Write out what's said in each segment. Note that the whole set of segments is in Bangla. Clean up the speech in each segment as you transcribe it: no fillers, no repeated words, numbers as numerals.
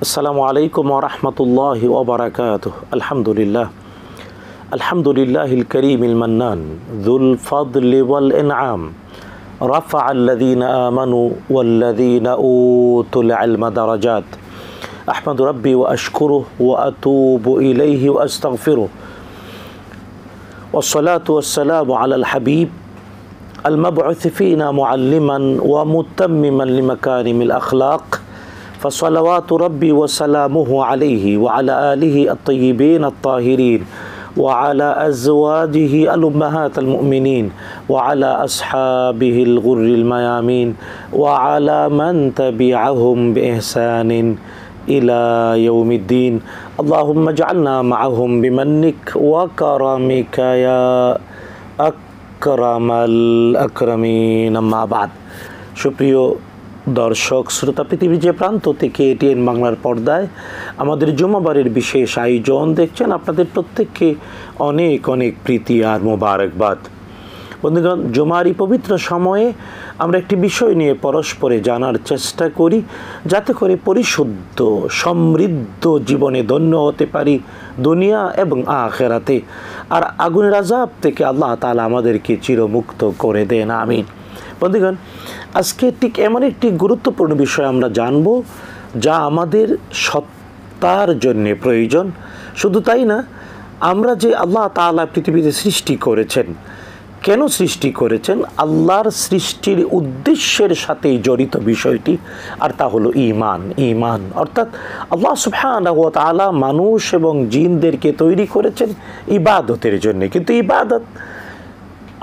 আসসালামু আলাইকুম ওয়া রাহমাতুল্লাহি ওয়া বারাকাতুহু। আলহামদুলিল্লাহ, আলহামদুলিল্লাহিল কারীমিল মান্নান যুল ফাদলি ওয়াল ইনআম রাফা'আল্লাযীনা আমানু ওয়াল্লাযীনা উতুল ইলমা দারাজাত। আহমাদু রাব্বি ওয়া আশকুরুহু ওয়া আতুবু ইলাইহি ওয়া আস্তাগফিরুহু। والصلاة والسلام على الحبيب المبعوث فينا معلما ومتمما لمكارم الأخلاق فصلوات ربي وسلامه عليه وعلى آله الطيبين الطاهرين وعلى أزواجه الأمهات المؤمنين وعلى أصحابه الغر الميامين وعلى من تبعهم بإحسان إلى يوم الدين اللهم اجعلنا معهم بمنك وكرمك يا أكرم الأكرمين أما بعد। সুপ্রিয় দর্শক শ্রোতা, পৃথিবীর যে প্রান্ত থেকে এটিএন বাংলার পর্দায় আমাদের জুমাবারের বিশেষ আয়োজন দেখছেন, আপনাদের প্রত্যেককে অনেক অনেক প্রীতি আর মোবারকবাদ। বন্ধুগণ, জুমার এই পবিত্র সময়ে আমরা একটি বিষয় নিয়ে পরস্পরে জানার চেষ্টা করি, যাতে করে পরিশুদ্ধ সমৃদ্ধ জীবনে ধন্য হতে পারি দুনিয়া এবং আখিরাতে, আর আগুনের আযাব থেকে আল্লাহ তাআলা আমাদেরকে চিরমুক্ত করে দেন, আমিন। বন্ধুগণ, আজকে ঠিক এমন একটি গুরুত্বপূর্ণ বিষয় আমরা জানব, যা আমাদের সত্তার জন্য প্রয়োজন। শুধু তাই না, আমরা যে আল্লাহ তাআলা পৃথিবীতে সৃষ্টি করেছেন, কেন সৃষ্টি করেছেন, আল্লাহর সৃষ্টির উদ্দেশ্যের সাথেই জড়িত বিষয়টি, আর তা হলো ঈমান। ঈমান অর্থাৎ আল্লাহ সুবহানাহু ওয়া তাআলা মানুষ এবং জিনদেরকে তৈরি করেছেন ইবাদতের জন্য, কিন্তু ইবাদত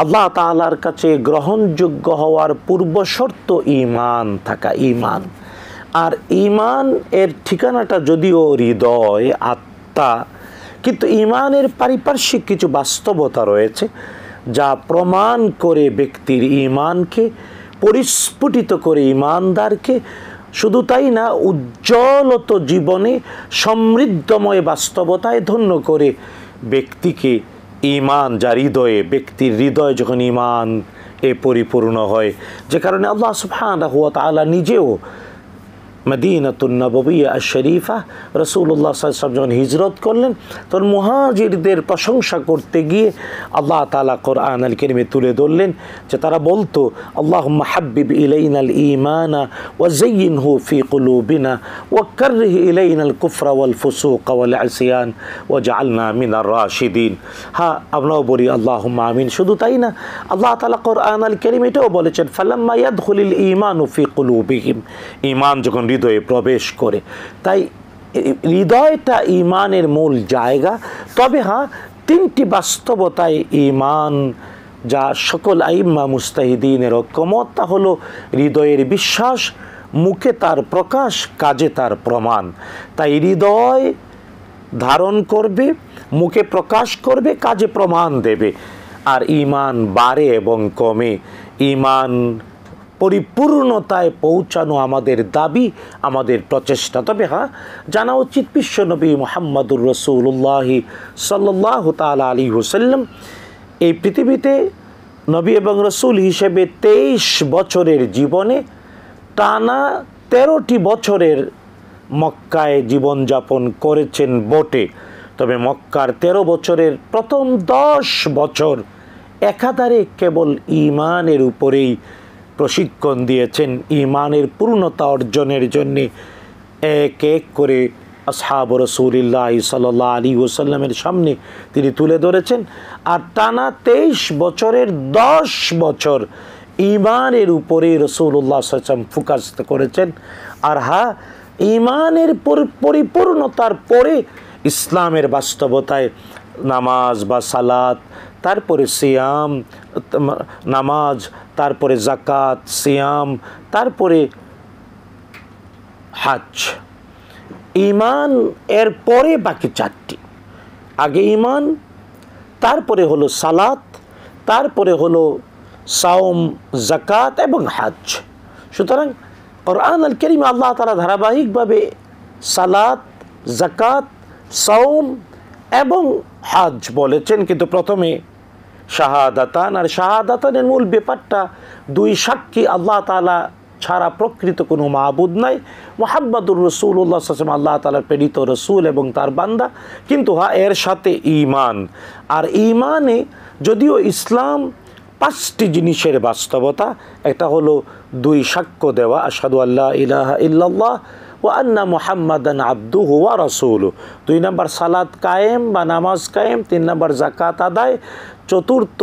আল্লাহ তাআলার কাছে গ্রহণযোগ্য হওয়ার পূর্ব শর্ত ঈমান থাকা, ঈমান। আর ঈমান এর ঠিকানাটা যদিও হৃদয়, আত্মা, কিন্তু ঈমানের পারিপার্শ্বিক কিছু বাস্তবতা রয়েছে যা প্রমাণ করে ব্যক্তির ঈমানকে, পরিস্ফুটিত করে ঈমানদারকে। শুধু তাই না, উজ্জ্বলত জীবনে সমৃদ্ধময় বাস্তবতায় ধন্য করে ব্যক্তিকে। ঈমান যা হৃদয়ে, ব্যক্তির হৃদয় যখন ঈমান এ পরিপূর্ণ হয়, যে কারণে আল্লাহ সুবহানাহু ওয়া তাআলা নিজেও মদিনাতুন নববিয়্যা আশ-শরীফা রাসূলুল্লাহ সাল্লাল্লাহু আলাইহি ওয়াসাল্লাম যখন হিজরত করলেন, তখন মুহাজিরদের প্রশংসা করতে গিয়ে আল্লাহ তাআলা কোরআন আল কারীমে তুলে ধরলেন যে তারা বলতো, আল্লাহুম্মা হাব্বিব ইলাইনাল ঈমানা ওয়া যায়্যিনহু ফি কুলুবিনা ওয়া কাররিহ ইলাইনাল কুফরা ওয়াল ফুসুকা ওয়াল ইসয়ান ওয়াজআলনা মিনার রাশিদিন। হ্যাঁ, আমরাও বলি আল্লাহুম্মা আমিন। শুধু তাই না, আল্লাহ তাআলা কোরআন আল কারীমে এটাও বলেছেন, ফালাম্মা ইয়াদখুলিল ঈমানু ফি কুলুবিহিম, ঈমান যখন হৃদয়ে প্রবেশ করে। তাই হৃদয়টা ঈমানের মূল জায়গা। তবে হ্যাঁ, তিনটি বাস্তবতায় ঈমান যা সকল আইম্মা মুস্তাহিদিনের ঐক্যমত, তা হলো হৃদয়ের বিশ্বাস, মুখে তার প্রকাশ, কাজে তার প্রমাণ। তাই হৃদয় ধারণ করবে, মুখে প্রকাশ করবে, কাজে প্রমাণ দেবে। আর ঈমান বাড়ে এবং কমে। ঈমান পরিপূর্ণতায় পৌঁছানো আমাদের দাবি, আমাদের প্রচেষ্টা। তবে হ্যাঁ, জানা উচিত বিশ্বনবী মুহাম্মদুর রাসূলুল্লাহ সাল্লাল্লাহু তাআলা আলাইহি ওয়াসাল্লাম এই পৃথিবীতে নবী এবং রাসূল হিসেবে 23 বছরের জীবনে টানা 13টি বছরের মক্কায় জীবনযাপন করেছেন বটে। তবে মক্কার 13 বছরের প্রথম 10 বছর একাধারে কেবল ঈমানের উপরেই প্রশিক্ষণ দিয়েছেন। ঈমানের পূর্ণতা অর্জনের জন্যে এক এক করে আসহাব রাসূলিল্লাহ সাল্লাল্লাহু আলাইহি ওয়াসাল্লামের সামনে তিনি তুলে ধরেছেন। আর টানা 23 বছরের 10 বছর ঈমানের উপরে রাসূলুল্লাহ সাল্লাল্লাহু আলাইহি ওয়াসাল্লাম ফোকাস করেছেন। আর হ্যাঁ, ঈমানের পরিপূর্ণতার পরে ইসলামের বাস্তবতায় নামাজ বা সালাত, তারপরে সিয়াম, নামাজ, তারপরে যাকাত, সিয়াম, তারপরে হজ। ঈমান এর পরে বাকি 4টি। আগে ঈমান, তারপরে হলো সালাত, তারপরে হলো সাওম, যাকাত এবং হজ। সুতরাং কোরআন আল কারীমে আল্লাহ তাআলা ধারাবাহিকভাবে সালাত, যাকাত, সাওম এবং হজ বলেছেন, কিন্তু প্রথমে শাহাদাতান। আর শাহাদাতানের মূল ব্যাপারটা দুই সাক্ষী আল্লাহ তাআলা ছাড়া প্রকৃত কোনো মাবুদ নাই, মুহাম্মাদুর রাসূলুল্লাহ সাল্লাল্লাহু আলাইহি ওয়াসাল্লাম আল্লাহ তাআলার প্রেরিত রসুল এবং তার বান্দা। কিন্তু এর সাথে ঈমান, আর ঈমানে যদিও ইসলাম 5টি জিনিসের বাস্তবতা। একটা হলো 2 সাক্ষ্য দেওয়া, আশহাদু আল্লা ইলাহা ইল্লাল্লাহ ওয়া আন্না মুহাম্মাদান আবদুহু ওয়া রাসূলুহু। 2 নম্বর সালাত কায়েম বা নামাজ কায়েম, 3 নম্বর যাকাত আদায়, 4th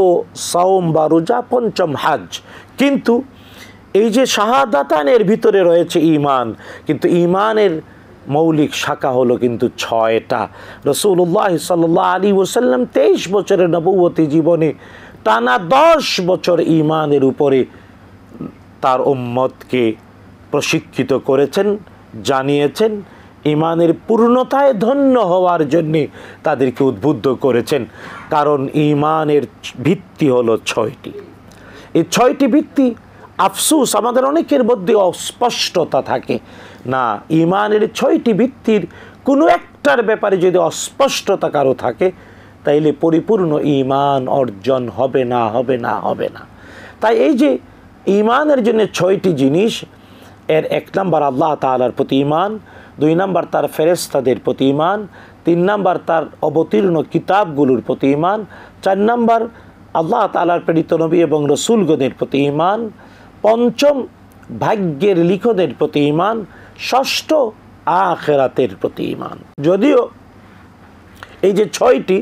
সাওম বা রোজা, 5ম হজ। কিন্তু এই যে শাহাদাতানের ভিতরে রয়েছে ঈমান, কিন্তু ঈমানের মৌলিক শাখা হলো কিন্তু 6টা। রাসূলুল্লাহ সাল্লাল্লাহু আলাইহি ওয়াসাল্লাম 23 বছরের নবুয়তি জীবনে টানা 10 বছর ঈমানের উপরে তার উম্মতকে প্রশিক্ষিত করেছেন, জানিয়েছেন, ঈমানের পূর্ণতায় ধন্য হওয়ার জন্যে তাদেরকে উদ্বুদ্ধ করেছেন। কারণ ঈমানের ভিত্তি হলো 6টি। এই 6টি ভিত্তি, আফসোস আমাদের অনেকের মধ্যে অস্পষ্টতা থাকে না। ঈমানের 6টি ভিত্তির কোনো একটার ব্যাপারে যদি অস্পষ্টতা কারো থাকে, তাইলে পরিপূর্ণ ঈমান অর্জন হবে না, হবে না, হবে না। তাই এই যে ঈমানের জন্য 6টি জিনিস, এর 1 নম্বর আল্লাহ তাআলার প্রতি ঈমান, 2 নম্বর তার ফেরেশতাদের প্রতি ঈমান, 3 নম্বর তার অবতীর্ণ কিতাবগুলোর প্রতি ঈমান, 4 নম্বর আল্লাহ তাআলার প্রেরিত নবী এবং রসুলগণের প্রতি ঈমান, 5ম ভাগ্যের লিখনের প্রতি ঈমান, 6ষ্ঠ আখিরাতের প্রতি ঈমান। যদিও এই যে 6টি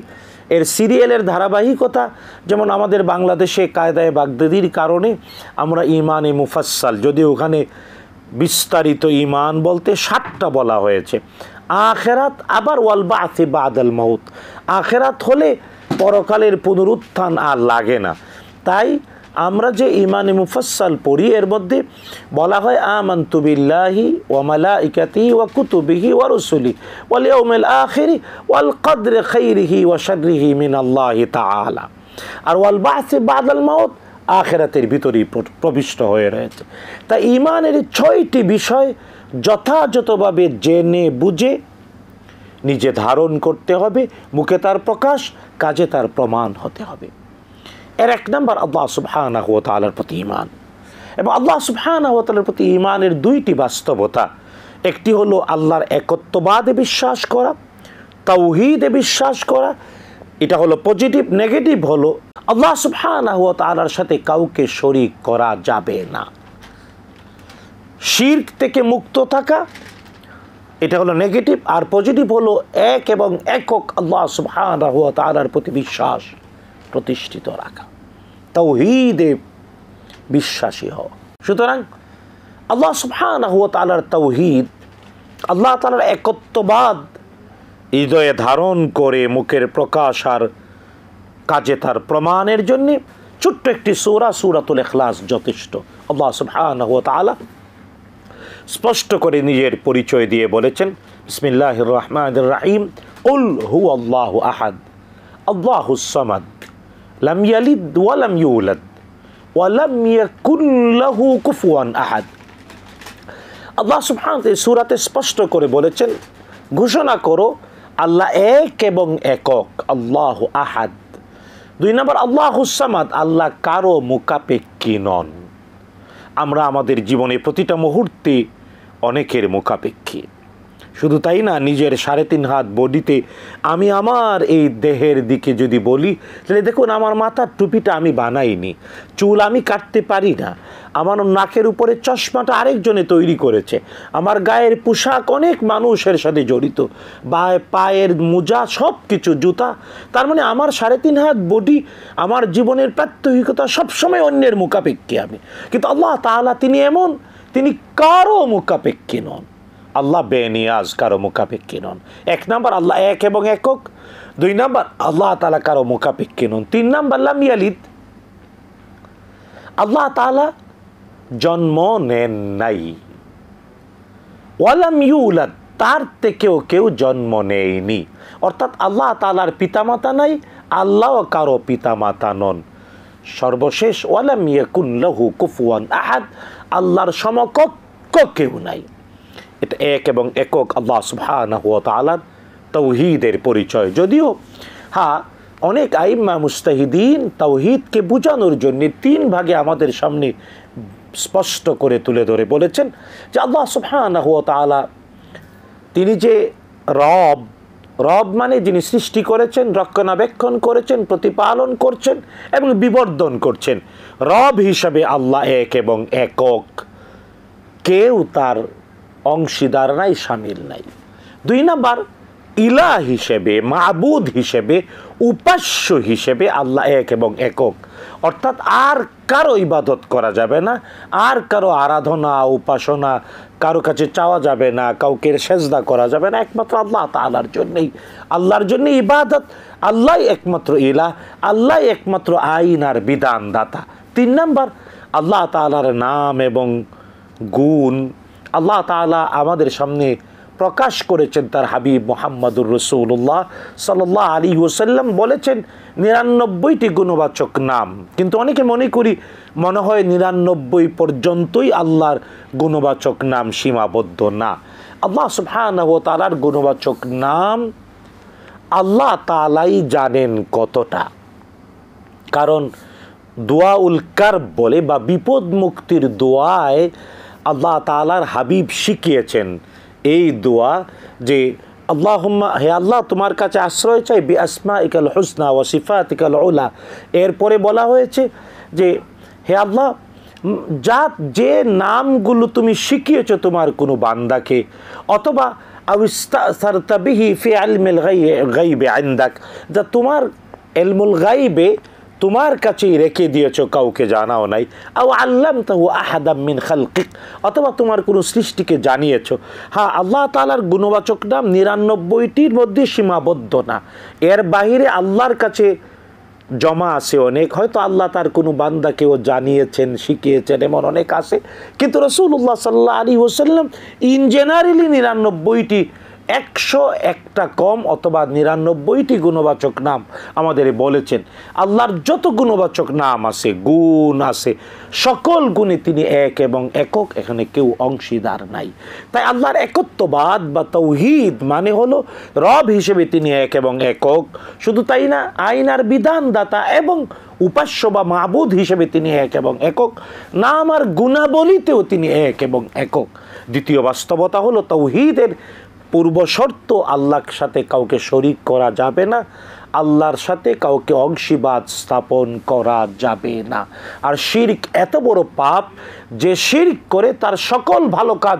এর সিরিয়ালের ধারাবাহিকতা, যেমন আমাদের বাংলাদেশে কায়দায়ে বাগদাদির কারণে আমরা ঈমানে মুফাসসাল, যদিও ওখানে বিস্তারিত ঈমান বলতে 7টা বলা হয়েছে। আখিরাত আবার ওয়াল বা'সি বাদাল মাউত, আখিরাত হলে পরকালের পুনরুত্থান আর লাগে না। তাই আমরা যে ঈমানে মুফাসসাল পড়ি, এর মধ্যে বলা হয় আমানতু বিল্লাহি ওয়া মালাইকাতিহি ওয়া কুতুবিহি ওয়া রুসুলিহি ওয়াল ইয়াউমিল আখিরি ওয়াল কদরি খাইরিহি ওয়া শাররিহি মিনাল্লাহি তাআলা। আর ওয়াল বা'সি বাদাল মাউত আখিরাতের ভিতরেই প্রবিষ্ট হয়ে রয়েছে। তাই ঈমানের 6টি বিষয় যথাযথভাবে জেনে বুঝে নিজে ধারণ করতে হবে, মুখে তার প্রকাশ, কাজে তার প্রমাণ হতে হবে। এর 1 নম্বর আল্লাহ সুবহানাহু ওয়া তাআলার প্রতি ঈমান। এবং আল্লাহ সুবহানাহু ওয়া তাআলার প্রতি ঈমানের 2টি বাস্তবতা। একটি হলো আল্লাহর একত্ববাদে বিশ্বাস করা, তাওহীদে বিশ্বাস করা। এটা হলো পজিটিভ। নেগেটিভ হলো আল্লাহ সুবহানাহু ওয়া তাআলার সাথে কাউকে শরীক করা যাবে না, শিরক থেকে মুক্ত থাকা, এটা হলো নেগেটিভ। আর পজিটিভ হলো এক এবং একক আল্লাহ সুবহানাহু ওয়া তাআলার প্রতি বিশ্বাস প্রতিষ্ঠিত রাখা, তাওহীদে বিশ্বাসী হওয়া। সুতরাং আল্লাহ সুবহানাহু ওয়া তাআলার তাওহীদ, আল্লাহ তাআলার একত্ববাদ হৃদয়ে ধারণ করে মুখের প্রকাশ আর কাজে তার প্রমাণের জন্য ছোট্ট একটি সূরা, সূরাতুল ইখলাস যথেষ্ট। আল্লাহ সুবহানাহু ওয়া তাআলা স্পষ্ট করে নিজের পরিচয় দিয়ে বলেছেন, বিসমিল্লাহির রহমানির রহিম, কুল হুয়াল্লাহু আহাদ আল্লাহুস সামাদ লাম ইয়ালিদ ওয়া লাম ইউলাদ ওয়া লাম ইয়াকুল লাহু কুফুয়ান আহাদ। আল্লাহ সুবহানাহু ওয়া তাআলা সূরাতে স্পষ্ট করে বলেছেন, ঘোষণা করো আল্লাহ এক এবং একক, আল্লাহু আহাদ। 2 নম্বর আল্লাহুস সামাদ, আল্লাহ কারো মুখাপেক্ষী নন। আমরা আমাদের জীবনে প্রতিটা মুহূর্তে অনেকের মুখাপেক্ষী। শুধু তাই না, নিজের 3.5 হাত বডিতে আমি আমার এই দেহের দিকে যদি বলি, তাহলে দেখুন আমার মাথার টুপিটা আমি বানাইনি, চুল আমি কাটতে পারি না, আমার নাকের উপরে চশমাটা আরেকজনে তৈরি করেছে, আমার গায়ের পোশাক অনেক মানুষের সাথে জড়িত, বা পায়ের মোজা, সব কিছু, জুতা। তার মানে আমার 3.5 হাত বডি, আমার জীবনের প্রাত্যহিকতা সবসময় অন্যের মুখাপেক্ষী আমি। কিন্তু আল্লাহ তাআলা তিনি এমন, তিনি কারো মুখাপেক্ষী নন। আল্লাহ বেনিয়াজ, কারো মুখাপেক্ষী নন। 1 নম্বর আল্লাহ এক এবং একক। 2 নম্বর আল্লাহ তাআলা কারো মুখাপেক্ষী নন। 3 নম্বর লাম ইয়ালিদ, আল্লাহ তাআলা জন্ম নেন নাই। ওয়া লাম ইউলাদ, তার থেকেও কেউ জন্ম নেয়নি। অর্থাৎ আল্লাহ তাআলার পিতামাতা নাই, আল্লাহও কারো পিতামাতা নন। সর্বশেষ ওয়া লাম ইয়াকুল লাহু কুফুয়ান আহাদ, আল্লাহর সমকক্ষ কেউ নাই। এটা এক এবং একক আল্লাহ সুবহানাহু ওয়া তাআলার তাওহীদের পরিচয়। যদিও অনেক আইম্মা মুজতাহিদিন তাওহীদকে বোঝানোর জন্য 3 ভাগে আমাদের সামনে স্পষ্ট করে তুলে ধরে বলেছেন যে আল্লাহ সুবহানাহু ওয়া তাআলা তিনি যে রব, রব মানে যিনি সৃষ্টি করেছেন, রক্ষণাবেক্ষণ করেছেন, প্রতিপালন করছেন এবং বিবর্ধন করছেন। রব হিসাবে আল্লাহ এক এবং একক, কেউ তার অংশীদার নাই, শামিল নাই। 2 নাম্বার, ইলাহ হিসেবে, মাবুদ হিসেবে, উপাস্য হিসেবে আল্লাহ এক এবং একক, অর্থাৎ আর কারো ইবাদত করা যাবে না, আর কারো আরাধনা উপাসনা কারো কাছে চাওয়া যাবে না, কাউকে সেজদা করা যাবে না, একমাত্র আল্লাহ তাআলার জন্যই, আল্লাহর জন্য ইবাদত। আল্লাহ একমাত্র ইলাহ, আল্লাহ একমাত্র আইন আর বিধানদাতা। 3 নাম্বার, আল্লাহ তাআলার নাম এবং গুণ আল্লাহ তাআলা আমাদের সামনে প্রকাশ করেছেন তার হাবিব মুহাম্মদুর রাসূলুল্লাহ সাল্লাল্লাহু আলাইহি ওয়াসাল্লাম বলেছেন 99টি গুণবাচক নাম, কিন্তু অনেকে মনে হয় 99 পর্যন্তই আল্লাহর গুণবাচক নাম সীমাবদ্ধ। না, আল্লাহ সুবহানাহু ওয়া তাআলার গুণবাচক নাম আল্লাহ তাআলাই জানেন কতটা। কারণ দোয়াউল কারব বলে বা বিপদ মুক্তির দোয়ায় আল্লাহ তাআলার হাবিব শিখিয়েছেন এই দোয়া যে আল্লাহুম্মা, হে আল্লাহ তোমার কাছে আশ্রয় চাই বিআসমাইকাল হুসনা ওয়া সিফাতিকাল উলা। এরপরে বলা হয়েছে যে হে আল্লাহ, যে নামগুলো তুমি শিখিয়েছো তোমার কোনো বান্দাকে, অথবা আউস্তাসারতা বিহি ফি ইলমিল গায়বি ইনদাক, যা তোমার ইলমুল গায়বে তোমার কাছেই রেখে দিয়েছো, কাউকে জানাও নাই। আও আল্লামতাহু আহাদাম মিন খালকিক, অথবা তোমার কোনো সৃষ্টিকে জানিয়েছো। হ্যাঁ, আল্লাহ তাআলার গুণবাচক নাম 99টির মধ্যে সীমাবদ্ধ না, এর বাহিরে আল্লাহর কাছে জমা আছে অনেক। হয়তো আল্লাহ তার কোনো বান্দাকেও জানিয়েছেন, শিখিয়েছেন, এমন অনেক আছে। কিন্তু রাসূলুল্লাহ সাল্লাল্লাহু আলাইহি ওয়াসাল্লাম ইন জেনারেলি 99টি, 101টা কম অথবা 99টি গুণবাচক নাম আমাদের বলেছেন। আল্লাহর যত গুণবাচক নাম আছে, গুণ আছে, সকল গুণে তিনি এক এবং একক, এখানে কেউ অংশীদার নাই। তাই আল্লাহর একত্ববাদ বা তাওহীদ মানে হলো রব হিসেবে তিনি এক এবং একক। শুধু তাই না, আইন আর বিধানদাতা এবং উপাস্য বা মাবুদ হিসেবে তিনি এক এবং একক। নাম আর গুণাবলীতেও তিনি এক এবং একক। দ্বিতীয় বাস্তবতা হলো তাওহীদের পূর্ব শর্ত, আল্লাহর সাথে কাউকে শরীক করা যাবে না, আল্লাহর সাথে কাউকে অংশীবাদ স্থাপন করা যাবে না। আর শিরক এত বড় পাপ যে শিরক করে তার সকল ভালো কাজ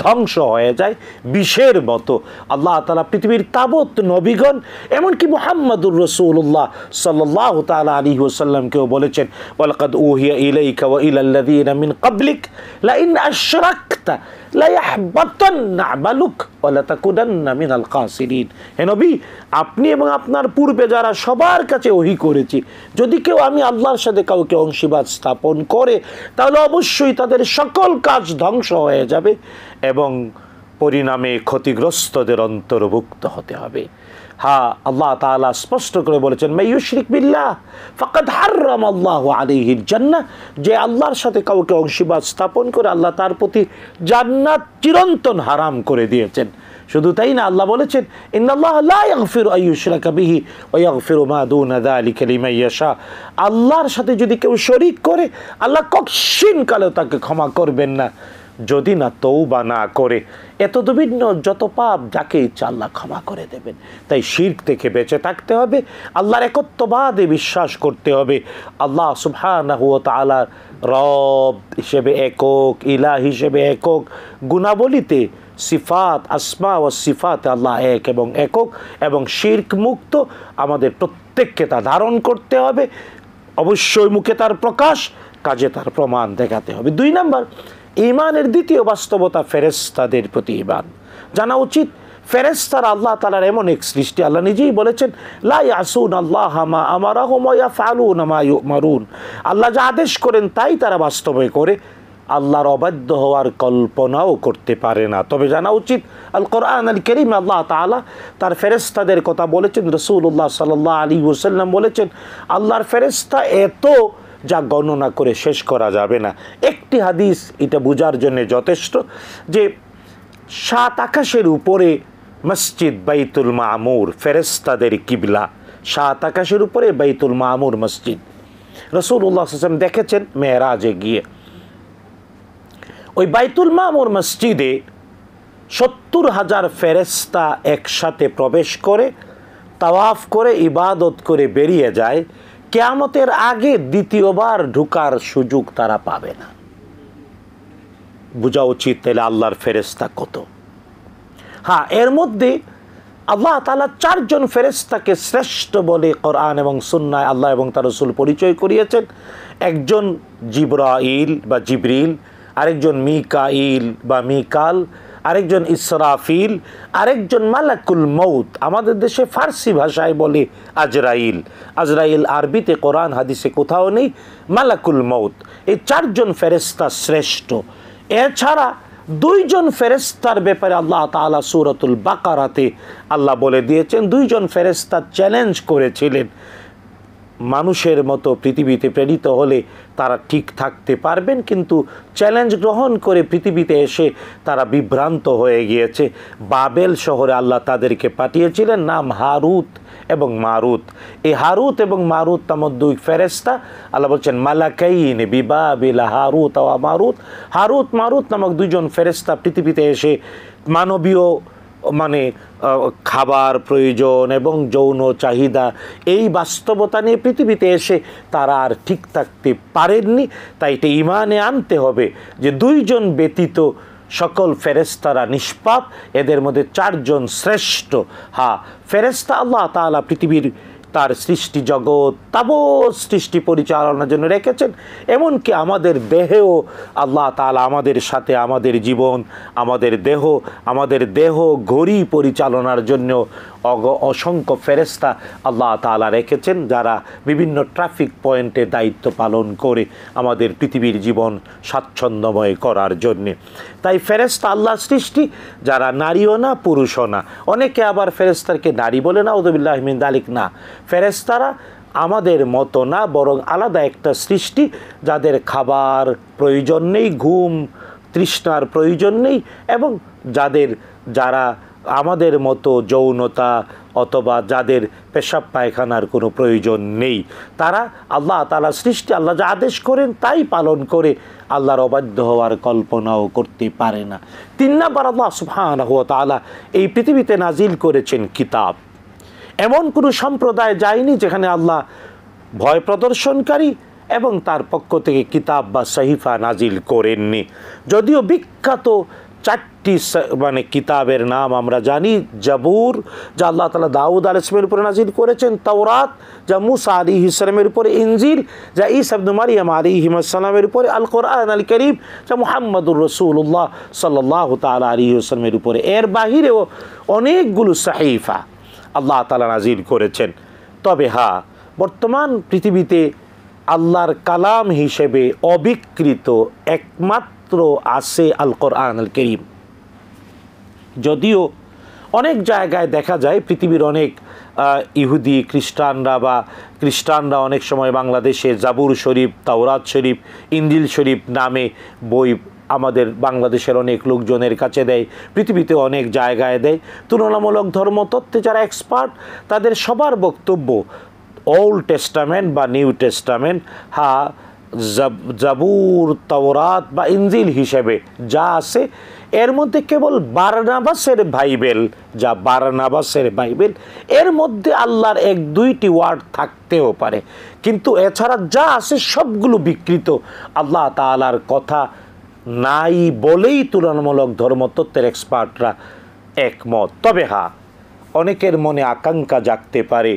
ধ্বংস হয়ে যায় বিষের মতো। আল্লাহ তাআলা পৃথিবীর তাবৎ নবীগণ, এমনকি মুহাম্মদুর রাসূলুল্লাহ সাল্লাল্লাহু তাআলা আলাইহি ওয়াসাল্লামকেও বলেছেন, ওয়ালাকাদ উহিয়া ইলাইকা ওয়া ইলাল্লাযীনা মিন ক্বাবলিক লাইন আশরাকতা লায়াহবাতান্না আমালুক ওয়া লাতাকুনান্না মিনাল খাসিরিন। হে নবী, আপনি এবং আপনার পূর্বে যারা সবার কাছে ওহী করেছি, যদি কেউ আমি আল্লাহর সাথে কাউকে অংশীবাদ স্থাপন করে তাহলে অবশ্যই তাদের সকল কাজ ধ্বংস হয়ে যাবে এবং পরিণামে ক্ষতিগ্রস্তদের অন্তর্ভুক্ত হতে হবে। হ্যাঁ, আল্লাহ তাআলা স্পষ্ট করে বলেছেন, মা ইউশরিক বিল্লাহ ফাকাদ হারামাল্লাহু আলাইহিল জান্নাহ, যে আল্লাহর সাথে কাউকে অংশীবাদ স্থাপন করে আল্লাহ তার প্রতি জান্নাত চিরন্তন হারাম করে দিয়েছেন। শুধু তাই না, আল্লাহ বলেছেন, ইন্নাল্লাহা লা ইয়াগফিরু আন ইউশরাকা বিহি ওয়া ইয়াগফিরু মা দুনা যালিকা লিমান ইয়াশা। আল্লাহর সাথে যদি কেউ শরীক করে, আল্লাহ কখনো কালেও তাকে ক্ষমা করবেন না যদি না তওবা না করে। এত বিভিন্ন যত পাপ যাকে ইচ্ছা আল্লাহ ক্ষমা করে দেবেন। তাই শিরক থেকে বেঁচে থাকতে হবে, আল্লাহর একত্ববাদে বিশ্বাস করতে হবে। আল্লাহ সুবহানাহু ওয়া তাআলা রব হিসেবে একক, ইলাহ হিসেবে একক, গুণাবলীতে সিফাত, আসমা ও সিফাতে আল্লাহ এক এবং একক, এবং শিরক মুক্ত আমাদের প্রত্যেককে তা ধারণ করতে হবে। অবশ্যই মুখে তার প্রকাশ, কাজে তার প্রমাণ দেখাতে হবে। 2 নাম্বার, ঈমানের দ্বিতীয় বাস্তবতা ফেরেশতাদের প্রতি ঈমান। জানা উচিত ফেরেশতারা আল্লাহ তাআলার এমন এক সৃষ্টি, আল্লাহ নিজেই বলেছেন, লা ইয়াসুনাল্লাহা মা আমারাহুম ওয়া ইয়াফআলুনা মা ইউমারুন। আল্লাহ যা আদেশ করেন তাই তারা বাস্তবে করে, আল্লাহর অবাধ্য হওয়ার কল্পনাও করতে পারে না। তবে জানা উচিত আল কোরআন আল কারীম আল্লাহ তাআলা তার ফেরেশতাদের কথা বলেছেন, রাসূলুল্লাহ সাল্লাল্লাহু আলাইহি ওয়াসাল্লাম বলেছেন, আল্লাহর ফেরেশতা এত যা গণনা করে শেষ করা যাবে না। একটি হাদিস এটা বোঝার জন্য যথেষ্ট যে 7 আকাশের উপরে মসজিদ বাইতুল মামুর ফেরেশতাদের কিবলা। 7 আকাশের উপরে বাইতুল মামুর মসজিদ রাসূলুল্লাহ সাল্লাল্লাহু আলাইহি ওয়াসাল্লাম দেখেছেন মেরাজে গিয়ে। ওই বাইতুল মামুর মসজিদে 70,000 ফেরেশতা একসাথে প্রবেশ করে তাওয়াফ করে ইবাদত করে বেরিয়ে যায়। কিয়ামতের আগে দ্বিতীয়বার ঢোকার সুযোগ তারা পাবে না। বোঝা উচিত তাহলে আল্লাহর ফেরেশতা কত। হ্যাঁ, এর মধ্যে আল্লাহ তাআলা 4 জন ফেরেশতাকে শ্রেষ্ঠ বলে কোরআন এবং সুন্নায় আল্লাহ এবং তার রাসূল পরিচয় করিয়েছেন। একজন জিবরাইল বা জিবরিল, আরেকজন মিকাইল বা মিকাল, আরেকজন ইসরাফিল, আরেকজন মালাকুল মউত, আমাদের দেশে ফার্সি ভাষায় বলে আজরাইল। আজরাইল আরবিতে কোরআন হাদিসে কোথাও নেই, মালাকুল মউত। এই 4 জন ফেরেশতা শ্রেষ্ঠ। এছাড়া 2 জন ফেরেশতার ব্যাপারে আল্লাহ তাআলা সূরাতুল বাকারাতে আল্লাহ বলে দিয়েছেন, 2 জন ফেরেশতা চ্যালেঞ্জ করেছিলেন মানুষের মতো পৃথিবীতে প্রেরিত হলে তারা ঠিক থাকতে পারবেন, কিন্তু চ্যালেঞ্জ গ্রহণ করে পৃথিবীতে এসে তারা বিভ্রান্ত হয়ে গিয়েছে। বাবেল শহরে আল্লাহ তাদেরকে পাঠিয়েছিলেন, নাম হারুত এবং মারুত। এই হারুত এবং মারুত নামক 2 ফেরেশতা আল্লাহ বলছেন মালাকাইন বিবাবিল হারুত ওয়া মারুত। হারুত মারুত নামক 2 জন ফেরেশতা পৃথিবীতে এসে মানবীয় খাবার প্রয়োজন এবং যৌন চাহিদা এই বাস্তবতা নিয়ে পৃথিবীতে এসে তারা আর ঠিক থাকতে পারেননি। তাই এটা ইমানে আনতে হবে যে 2 জন ব্যতীত সকল ফেরেশতারা নিষ্পাপ, এদের মধ্যে 4 জন শ্রেষ্ঠ। হ্যাঁ, ফেরেশতা আল্লাহ তাআলা পৃথিবীর তার সৃষ্টি জগৎ তাবৎ সৃষ্টি পরিচালনার জন্য রেখেছেন। এমনকি আমাদের দেহেও আল্লাহ তাআলা আমাদের সাথে আমাদের জীবন, আমাদের দেহ ঘড়ি পরিচালনার জন্য অসংখ্য ফেরেশতা আল্লাহ তাআলা রেখেছেন, যারা বিভিন্ন ট্রাফিক পয়েন্টে দায়িত্ব পালন করে আমাদের পৃথিবীর জীবন স্বাচ্ছন্দ্যময় করার জন্যে। তাই ফেরেশতা আল্লাহ সৃষ্টি, যারা নারীও না পুরুষও না। অনেকে আবার ফেরেশতাকে নারী বলে না, আউযুবিল্লাহি মিন যালিক না। ফেরেশতারা আমাদের মতো না, বরং আলাদা একটা সৃষ্টি, যাদের খাবার প্রয়োজন নেই, ঘুম তৃষ্ণার প্রয়োজন নেই, এবং যারা আমাদের মতো যৌনতা অথবা যাদের পেশাব পায়খানার কোনো প্রয়োজন নেই। তারা আল্লাহ তাআলা সৃষ্টি, আল্লাহ যা আদেশ করেন তাই পালন করে, আল্লাহর অবাধ্য হওয়ার কল্পনাও করতে পারে না। 3 নাম্বার, আল্লাহ সুবহানাহু ওয়া তাআলা এই পৃথিবীতে নাজিল করেছেন কিতাব। এমন কোনো সম্প্রদায় যায়নি যেখানে আল্লাহ ভয় প্রদর্শনকারী এবং তার পক্ষ থেকে কিতাব বা সহিফা নাজিল করেননি। যদিও বিখ্যাত 4টি কিতাবের নাম আমরা জানি। জাবুর, যা আল্লাহ তাআলা দাউদ আলাইহিস সালামের উপরে নাজিল করেছেন। তাওরাত, যা মুসা আলাইহিস সালামের উপরে। ইনজিল, যা ঈসা ইবনে মারইয়াম আলাইহিস সালামের উপরে। আল কোরআন আল কারীম, যা মুহাম্মদুর রাসূলুল্লাহ সাল্লাল্লাহু তাআলা আলাইহি ওয়াসাল্লামের উপরে। এর বাহিরেও অনেকগুলো সহিফা আল্লাহ তাআলা নাজিল করেছেন। তবে হ্যাঁ, বর্তমান পৃথিবীতে আল্লাহর কালাম হিসেবে অবিকৃত একমাত্র আছে আল কোরআন আল কারীম। যদিও অনেক জায়গায় দেখা যায় পৃথিবীর অনেক ইহুদি খ্রিস্টানরা অনেক সময় বাংলাদেশে জাবুর শরীফ, তাওরাত শরীফ, ইনজিল শরীফ নামে বই আমাদের বাংলাদেশের অনেক লোকজনের কাছে দেয়, পৃথিবীতে অনেক জায়গায় দেয়। তুলনামূলক ধর্মতত্ত্বে যারা এক্সপার্ট, তাদের সবার বক্তব্য ওল্ড টেস্টামেন্ট বা নিউ টেস্টামেন্ট, হ্যাঁ, জাবুর, তাওরাত বা ইনজিল হিসেবে যা আছে, এর মধ্যে কেবল বারনাবাসের বাইবেল, যা বারনাবাসের বাইবেল, এর মধ্যে আল্লাহর 1-2টি ওয়ার্ড থাকতেও পারে, কিন্তু এছাড়া যা আছে সবগুলো বিকৃত। আল্লাহ তাআলার কথা নাই বলেই তুলনামূলক ধর্মতত্ত্বের এক্সপার্টরা একমত। তবে হ্যাঁ, অনেকের মনে আকাঙ্ক্ষা জাগতে পারে,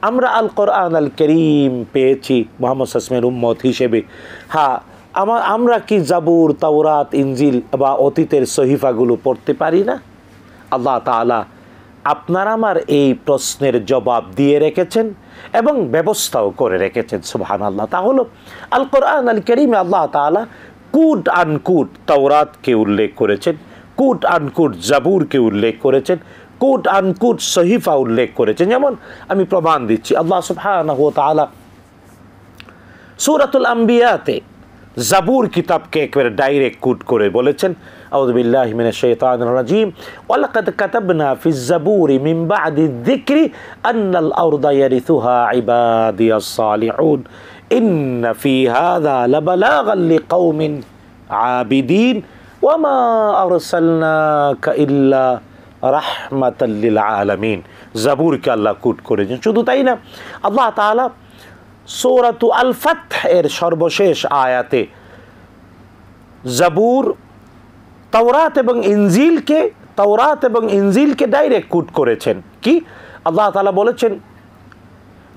আমরা আল কোরআন আল কারীম পেয়েছি মুহাম্মদ সাল্লাল্লাহু আলাইহি ওয়াসাল্লামের উম্মত হিসেবে, হ্যাঁ, আমরা কি জাবুর, তাওরাত, ইনজিল বা অতীতের সহিফাগুলো পড়তে পারি না? আল্লাহ তাআলা আপনার আমার এই প্রশ্নের জবাব দিয়ে রেখেছেন এবং ব্যবস্থাও করে রেখেছেন। সুবহানাল্লাহ। তা হলো আল কোরআন আল কারীমে আল্লাহ তাআলা কুট আনকুট তাওরাতকে উল্লেখ করেছেন, কুট আনকুট জাবুরকে উল্লেখ করেছেন, কুট আনকুট সহিফা উল্লেখ করেছেন। যেমন আমি প্রমাণ দিচ্ছি, আল্লাহ সুবহানাহু ওয়া তাআলা সূরাতুল আম্বিয়াতে জাবুর কিতাবকে একবারে ডাইরেক্ট কোট করে বলেছেন, আউযু বিল্লাহি মিনাশ শাইতানির রাজীম, ওয়া লাকাদ কাতাবনা ফিজ জাবুরি মিন বা'দি যিকরি আন্নাল আরদা ইয়ারিসুহা ইবাদিয়াস সালিহুন ইন্না ফি হাযা লাবালাগান লিকাওমিন আবিদিন ওয়া মা আরসালনাকা ইল্লা রাহমাতাল লিল আলামিন। জাবুরকে আল্লাহ কোট করেছেন। শুধু তাই না, আল্লাহ তাআলা সূরাতু আল ফাতহ এর সর্বশেষ আয়াতে জাবুর, তাওরাত এবং ইনজিলকে ডাইরেক্ট কোট করেছেন। কি আল্লাহ তাআলা বলেছেন,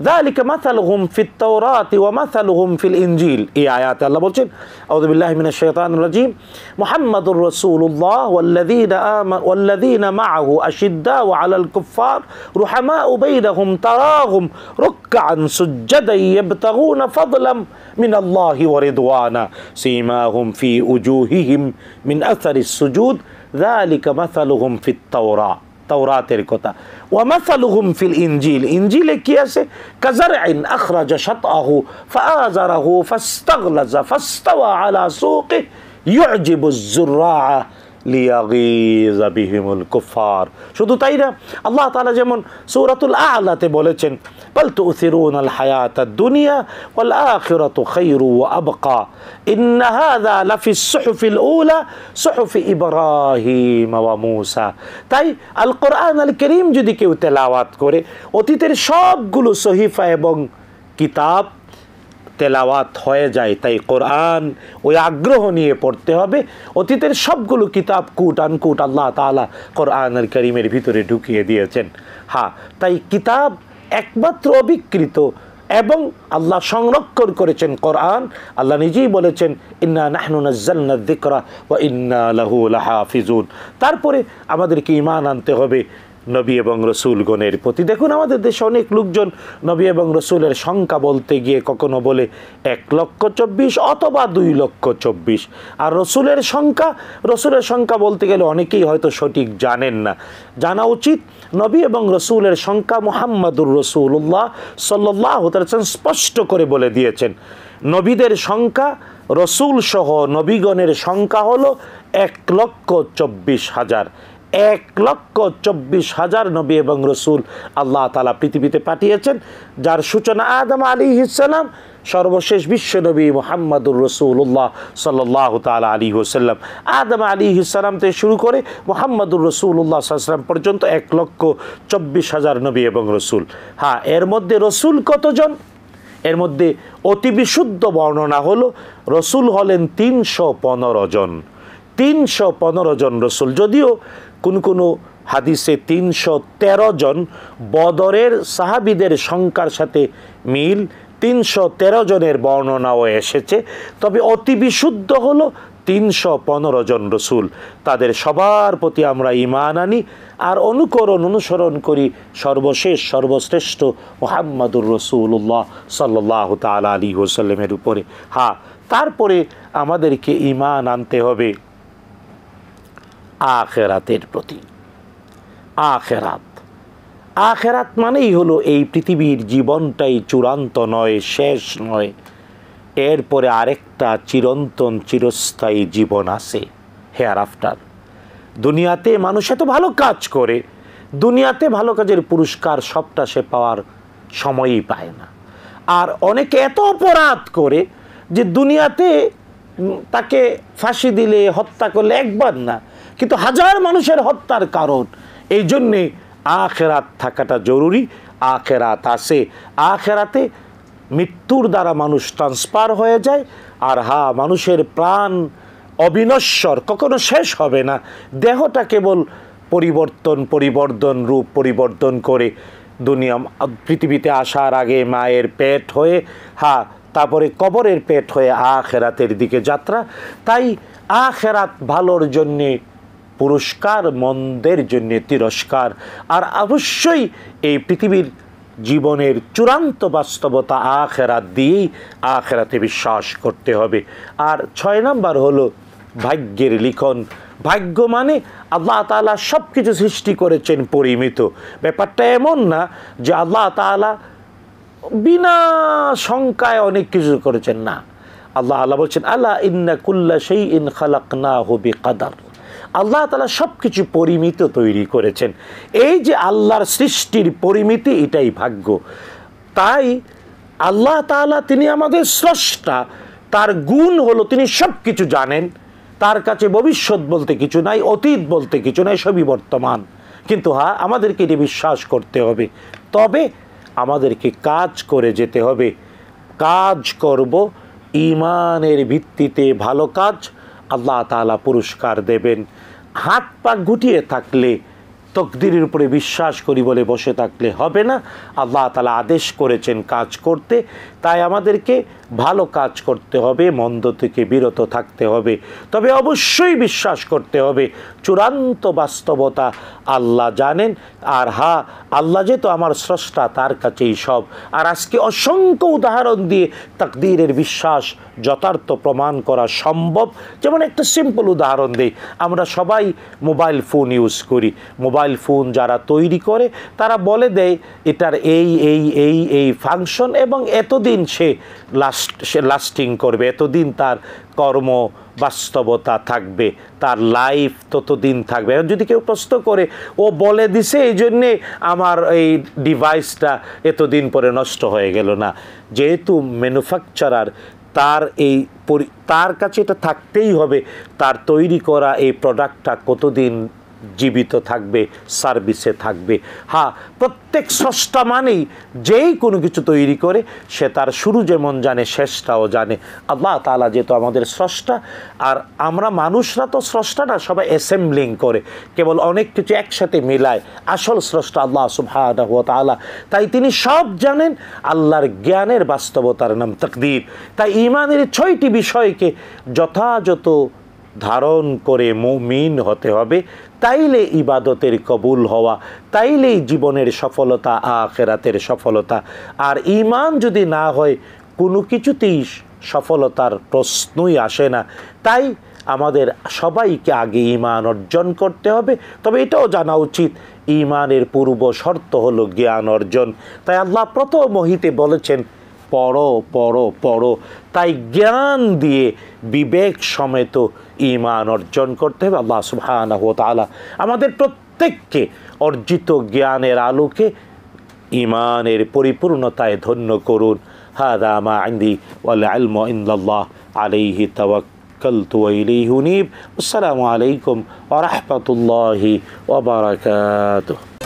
যালিকা মাসালুহুম ফিত তাওরাতি ওয়া মাসালুহুম ফিল ইনজিল। এই আয়াতে আল্লাহ বলছেন, আউযু বিল্লাহি মিনাশ শাইতানির রাজীম, মুহাম্মাদুর রাসূলুল্লাহ ওয়াল্লাযীনা মাআহু আশিদ্দাউ আলাল কুফফার রুহামাউ বাইনাহুম তারাহুম রুকআন সুজ্জাদান ইয়াবতাগুনা ফাদলাম মিনাল্লাহি ওয়া রিদওয়ানা সীমাহুম ফি উজুহিহিম মিন আসারিস সুজুদ যালিকা মাসালুহুম ফিত তাওরাত। তাওরাতের কথা। ওয়া মাসালুহুম ফিল ইনজিল, ইনজিলে কি আছে? কাযারইন আখরাজা শাতআহু ফাআযারাহু ফাস্তাগলাযা ফাস্তাওয়া আলা সুকিহি ইউজিবুজ যুররাআ লিয়াগীযা বিহিমুল কুফফার। শুধু তাই না, আল্লাহ তাআলা যেমন সূরাতুল আ'লাতে বলেছেন, বাল তু'থিরুনাল হায়াতাদ দুনিয়া ওয়াল আখিরাতু খায়রু ওয়া আবকা ইন্না হাযা লাফিস সুহুফিল উলা সুহুফি ইব্রাহিম ওয়া মূসা। তাই আল কোরআন আল কারীম যদি কেউ তেলাওয়াত করে, অতীতের সবগুলো সহিফা এবং কিতাব তেলাওয়াত হয়ে যায়। তাই কোরআন ওই আগ্রহ নিয়ে পড়তে হবে। অতীতের সবগুলো কিতাব কুট আনকুট আল্লাহ তাআলা কোরআনুল কারীমের ভিতরে ঢুকিয়ে দিয়েছেন। হ্যাঁ, তাই কিতাব একমাত্র অবিকৃত এবং আল্লাহ সংরক্ষণ করেছেন কোরআন। আল্লাহ নিজেই বলেছেন, ইন্না নাহনু নাযালনা যিকরা ওয়া ইন্না লাহু লাহাফিজুন। তারপরে আমাদেরকে ঈমান আনতে হবে নবী এবং রসুলগণের প্রতি। দেখুন, আমাদের দেশে অনেক লোকজন নবী এবং রসুলের সংখ্যা বলতে গিয়ে কখনো বলে 1,24,000 অথবা 2,24,000। আর রসুলের সংখ্যা বলতে গেলে অনেকেই হয়তো সঠিক জানেন না। জানা উচিত, নবী এবং রসুলের সংখ্যা মুহাম্মাদুর রাসূলুল্লাহ সাল্লাল্লাহু আলাইহি ওয়াসাল্লাম স্পষ্ট করে বলে দিয়েছেন। নবীদের সংখ্যা, রসুল সহ নবীগণের সংখ্যা হলো 1,24,000। 1,24,000 নবী এবং রসুল আল্লাহ তাআলা পৃথিবীতে পাঠিয়েছেন, যার সূচনা আদম আলাইহিস সালাম, সর্বশেষ বিশ্ব নবী মুহাম্মাদুর রাসূলুল্লাহ সাল্লাল্লাহু তাআলা আলাইহি ওয়াসাল্লাম। আদম আলাইহিস সালাম থেকে শুরু করে মুহাম্মাদুর রাসূলুল্লাহ সাল্লাল্লাহু আলাইহি ওয়াসাল্লাম পর্যন্ত 1,24,000 নবী এবং রসুল। হ্যাঁ, এর মধ্যে রসুল কতজন? এর মধ্যে অতি বিশুদ্ধ বর্ণনা হলো রসুল হলেন 315 জন। 315 জন রসুল। যদিও কোন হাদিসে 313 জন বদরের সাহাবীদের সংখ্যার সাথে মিল, 313 জনের বর্ণনাও এসেছে, তবে অতি বিশুদ্ধ হলো 315 জন রসুল। তাদের সবার প্রতি আমরা ঈমান আনি আর অনুসরণ করি সর্বশ্রেষ্ঠ মুহাম্মাদুর রাসূলুল্লাহ সাল্লাল্লাহু তাআলা আলাইহি ওয়াসাল্লামের উপরে। হ্যাঁ, তারপরে আমাদেরকে ঈমান আনতে হবে আখিরাতের প্রতি। আখিরাত মানেই হলো এই পৃথিবীর জীবনটাই চূড়ান্ত নয়, শেষ নয়। এরপরে আরেকটা চিরন্তন চিরস্থায়ী জীবন আছে, হেয়ার আফটার। দুনিয়াতে মানুষ এত ভালো কাজ করে, দুনিয়াতে ভালো কাজের পুরস্কার সবটা সে পাওয়ার সময়ই পায় না। আর অনেকে এত অপরাধ করে যে দুনিয়াতে তাকে ফাঁসি দিলে, হত্যা করলে একবার না, কিন্তু হাজার মানুষের হত্যার কারণ। এই জন্যে আখিরাত থাকাটা জরুরি। আখিরাত আছে, আখিরাতে মৃত্যুর দ্বারা মানুষ ট্রান্সফার হয়ে যায়। আর হ্যাঁ, মানুষের প্রাণ অবিনশ্বর, কখনো শেষ হবে না। দেহটা কেবল রূপ পরিবর্তন করে পৃথিবীতে আসার আগে মায়ের পেট হয়ে, হ্যাঁ, তারপরে কবরের পেট হয়ে আখিরাতের দিকে যাত্রা। তাই আখিরাত ভালোর জন্যে পুরস্কার, মন্দের জন্য তিরস্কার। আর অবশ্যই এই পৃথিবীর জীবনের চূড়ান্ত বাস্তবতা আখিরাত দিয়েই আখিরাতে বিশ্বাস করতে হবে। আর 6 নাম্বার হলো ভাগ্যের লিখন। ভাগ্য মানে আল্লাহ তাআলা সব কিছু সৃষ্টি করেছেন পরিমিত। ব্যাপারটা এমন না যে আল্লাহ তাআলা বিনা সংখ্যায় অনেক কিছু করেছেন, না। আল্লাহ বলছেন, আলা ইন্না কুল্লা শাইইন খালাকনাহু বিকদর। আল্লাহ তাআলা সব কিছু পরিমিত তৈরি করেছেন। এই যে আল্লাহর সৃষ্টির পরিমিতি, এটাই ভাগ্য। তাই আল্লাহ তাআলা তিনি আমাদের স্রষ্টা। তার গুণ হলো তিনি সব কিছু জানেন, তার কাছে ভবিষ্যৎ বলতে কিছু নাই, অতীত বলতে কিছু নাই, সবই বর্তমান। কিন্তু হ্যাঁ, আমাদেরকে এটি বিশ্বাস করতে হবে। তবে আমাদেরকে কাজ করে যেতে হবে। কাজ করব ঈমানের ভিত্তিতে, ভালো কাজ, আল্লাহ তাআলা পুরস্কার দেবেন। হাত পা গুটিয়ে থাকলে, তকদিরের উপরে বিশ্বাস করি বলে বসে থাকলে হবে না। আল্লাহ তাআলা আদেশ করেছেন কাজ করতে, তাই আমাদেরকে ভালো কাজ করতে হবে, মন্দ থেকে বিরত থাকতে হবে। তবে অবশ্যই বিশ্বাস করতে হবে চূড়ান্ত বাস্তবতা আল্লাহ জানেন। আর হ্যাঁ, আল্লাহ যেহেতু আমার স্রষ্টা, তার কাছেই সব। আর আজকে অসংখ্য উদাহরণ দিয়ে তাকদীরের বিশ্বাস যথার্থ প্রমাণ করা সম্ভব। যেমন একটা সিম্পল উদাহরণ দিই, আমরা সবাই মোবাইল ফোন ইউজ করি। মোবাইল ফোন যারা তৈরি করে তারা বলে দেয় এটার এই ফাংশন, এবং এতদিন সে লাস্টিং করবে, এতদিন তার কর্ম বাস্তবতা থাকবে, তার লাইফ ততদিন থাকবে। যদি কেউ প্রশ্ন করে, ও বলে দিছে এই জন্যে আমার এই ডিভাইসটা এতদিন পরে নষ্ট হয়ে গেল না। যেহেতু ম্যানুফ্যাকচারার, তার কাছে এটা থাকতেই হবে, তার তৈরি করা এই প্রোডাক্টটা কতদিন জীবিত থাকবে, সার্ভিসে থাকবে। হ্যাঁ, প্রত্যেক স্রষ্টা মানেই যেই কোনো কিছু তৈরি করে সে তার শুরু যেমন জানে, শেষটাও জানে। আল্লাহ তাআলা যেহেতু আমাদের স্রষ্টা, আর আমরা মানুষরা তো স্রষ্টা না, সবাই অ্যাসেম্বলিং করে, কেবল অনেক কিছু একসাথে মেলায়। আসল স্রষ্টা আল্লাহ সুবহানাহু ওয়া তাআলা, তাই তিনি সব জানেন। আল্লাহর জ্ঞানের বাস্তবতার নাম তাকদীর। তাই ঈমানের 6টি বিষয়কে যথাযথ ধারণ করে মুমিন হতে হবে, তাইলে ইবাদতের কবুল হওয়া, তাইলেই জীবনের সফলতা, আখিরাতের সফলতা। আর ঈমান যদি না হয়, কোনো কিছুতেই সফলতার প্রশ্নই আসে না। তাই আমাদের সবাইকে আগে ঈমান অর্জন করতে হবে। তবে এটাও জানা উচিত, ঈমানের পূর্ব শর্ত হলো জ্ঞান অর্জন। তাই আল্লাহ প্রথম ওহীতে বলেছেন, পড়ো পড়ো পড়ো। তাই জ্ঞান দিয়ে বিবেক সমেত ঈমান অর্জন করতে হবে। আল্লাহ সুবহানাহু ওয়া তাআলা আমাদের প্রত্যেককে অর্জিত জ্ঞানের আলোকে ঈমানের পরিপূর্ণতায় ধন্য করুন। হাযা মা ইনদি ওয়াল ইলমু ইনদাল্লাহ আলাইহি তাওয়াক্কালতু ওয়া ইলাইহি উনীব। আসসালামু আলাইকুম ওয়া রাহমাতুল্লাহি ওয়া বারাকাতুহু।